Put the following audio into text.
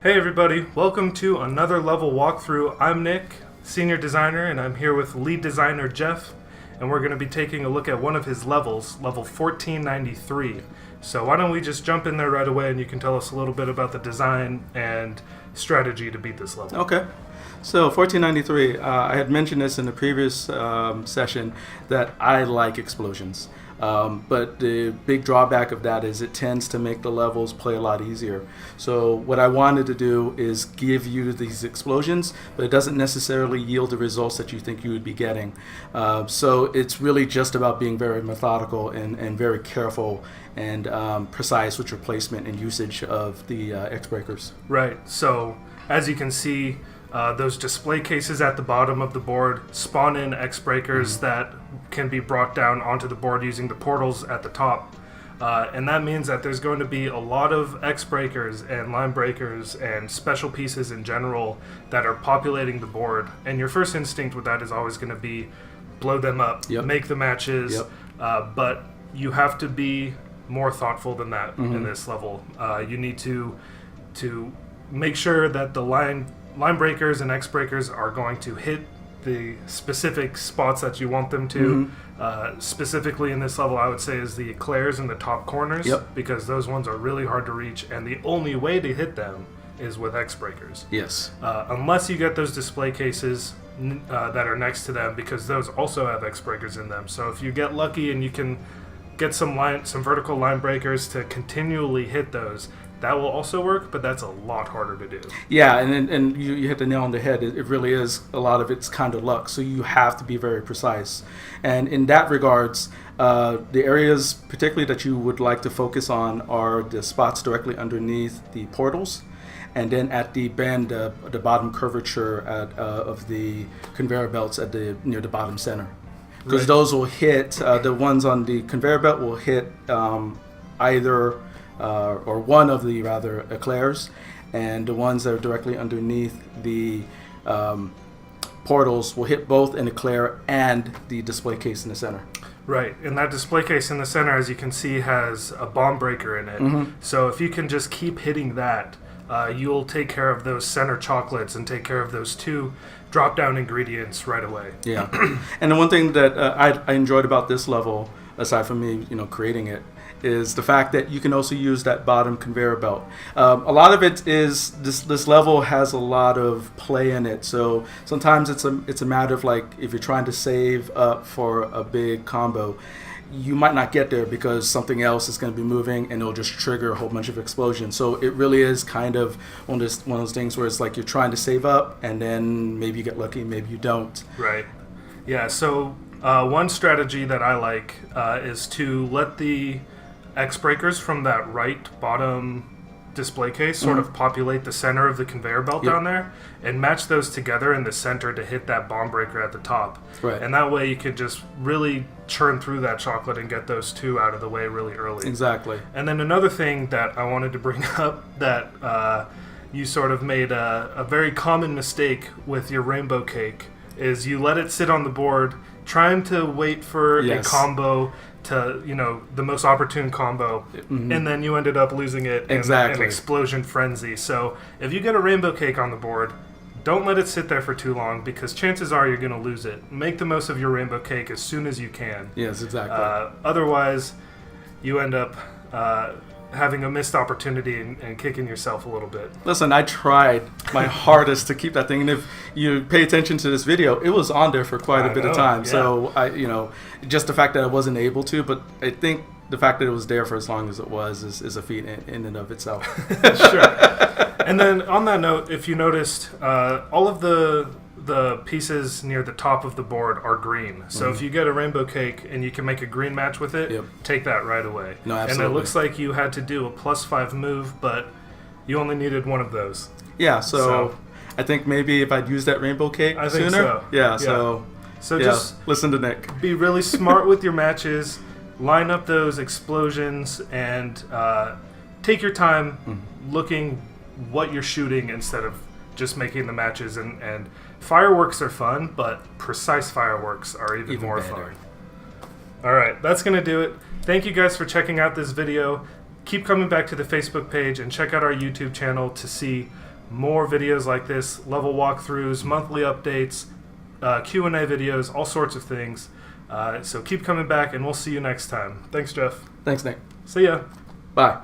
Hey everybody, welcome to another level walkthrough. I'm Nick, senior designer, and I'm here with lead designer Jeff, and we're going to be taking a look at one of his levels, level 1493. So why don't we just jump in there right away and you can tell us a little bit about the design and strategy to beat this level. Okay. So 1493, I had mentioned this in the previous session that I like explosions. But the big drawback of that is it tends to make the levels play a lot easier. So what I wanted to do is give you these explosions, but it doesn't necessarily yield the results that you think you would be getting. So it's really just about being very methodical and very careful and precise with your placement and usage of the X-breakers. Right, so as you can see, those display cases at the bottom of the board spawn in X-breakers that can be brought down onto the board using the portals at the top. And that means that there's going to be a lot of X-breakers and line breakers and special pieces in general that are populating the board. And your first instinct with that is always going to be blow them up, make the matches, but you have to be more thoughtful than that in this level. You need to make sure that the line breakers and X breakers are going to hit the specific spots that you want them to. Specifically in this level, I would say is the eclairs in the top corners, because those ones are really hard to reach, and the only way to hit them is with X breakers. Yes. Unless you get those display cases that are next to them, because those also have X breakers in them. So if you get lucky and you can get some vertical line breakers to continually hit those, that will also work, but that's a lot harder to do. Yeah, and you hit the nail on the head. It really is a lot of it's kind of luck, so you have to be very precise. And in that regards, the areas particularly that you would like to focus on are the spots directly underneath the portals, and then at the bend, the bottom curvature of the conveyor belts at near the bottom center. Because those will hit, the ones on the conveyor belt will hit either or one of the eclairs, and the ones that are directly underneath the portals will hit both an eclair and the display case in the center. Right, and that display case in the center, as you can see, has a bomb breaker in it. So if you can just keep hitting that, you'll take care of those center chocolates and take care of those two drop-down ingredients right away. Yeah, and the one thing that I enjoyed about this level, aside from me, creating it, is the fact that you can also use that bottom conveyor belt. A lot of it is this level has a lot of play in it. So sometimes it's a matter of, like, if you're trying to save up for a big combo, you might not get there because something else is going to be moving and it'll just trigger a whole bunch of explosions. So it really is kind of one of those things where it's like you're trying to save up and then maybe you get lucky, maybe you don't. Right. Yeah, so one strategy that I like is to let the X breakers from that right bottom display case sort of populate the center of the conveyor belt down there and match those together in the center to hit that bomb breaker at the top. Right. And that way you could just really churn through that chocolate and get those two out of the way really early. Exactly. And then another thing that I wanted to bring up that you sort of made a very common mistake with your rainbow cake is you let it sit on the board trying to wait for a combo to, the most opportune combo, and then you ended up losing it in an explosion frenzy. So if you get a rainbow cake on the board, don't let it sit there for too long, because chances are you're going to lose it. Make the most of your rainbow cake as soon as you can. Yes, exactly. Otherwise, you end up having a missed opportunity and kicking yourself a little bit. Listen, I tried my hardest to keep that thing, and if you pay attention to this video, it was on there for quite a bit of time. Yeah. So I, just the fact that I wasn't able to, but I think the fact that it was there for as long as it was is a feat in and of itself. Sure. And then on that note, if you noticed, all of the pieces near the top of the board are green. So if you get a rainbow cake and you can make a green match with it, take that right away. No, absolutely. And it looks like you had to do a +5 move, but you only needed one of those. Yeah, so I think maybe if I'd used that rainbow cake I sooner. think so. Yeah, so just listen to Nick. Be really smart with your matches, line up those explosions, and take your time looking what you're shooting instead of just making the matches. And fireworks are fun, but precise fireworks are even more better. fun. All right, that's going to do it. Thank you guys for checking out this video. Keep coming back to the Facebook page and check out our YouTube channel to see more videos like this, level walkthroughs, monthly updates, Q&A videos, all sorts of things. So keep coming back, and we'll see you next time. Thanks, Jeff. Thanks, Nick. See ya. Bye.